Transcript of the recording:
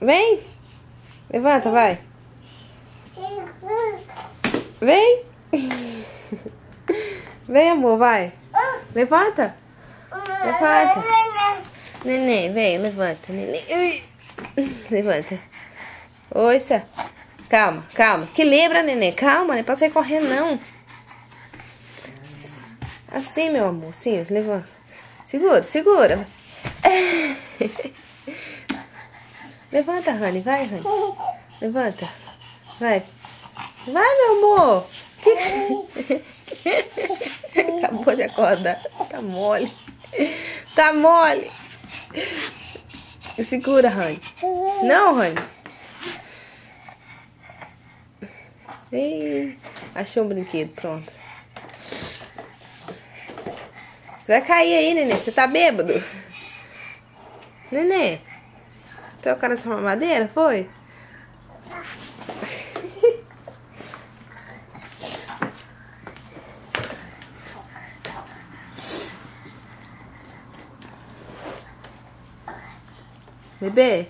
Vem. Levanta, vai. Vem. Vem, amor, vai. Levanta. Levanta. Neném, vem, levanta. Neném. Levanta. Oissa. Calma, calma. Que lembra, neném. Calma, nem pode sair correndo, não. Assim, meu amor. Sim, levanta. Segura, segura. Levanta, Rani. Vai, Rani. Levanta. Vai. Vai, meu amor. Acabou de acordar. Tá mole. Tá mole. Segura, Rani. Não, Rani. Ei, achou um brinquedo, pronto. Você vai cair aí, neném. Você tá bêbado? Neném, trocar essa mamadeira, foi? Bebê?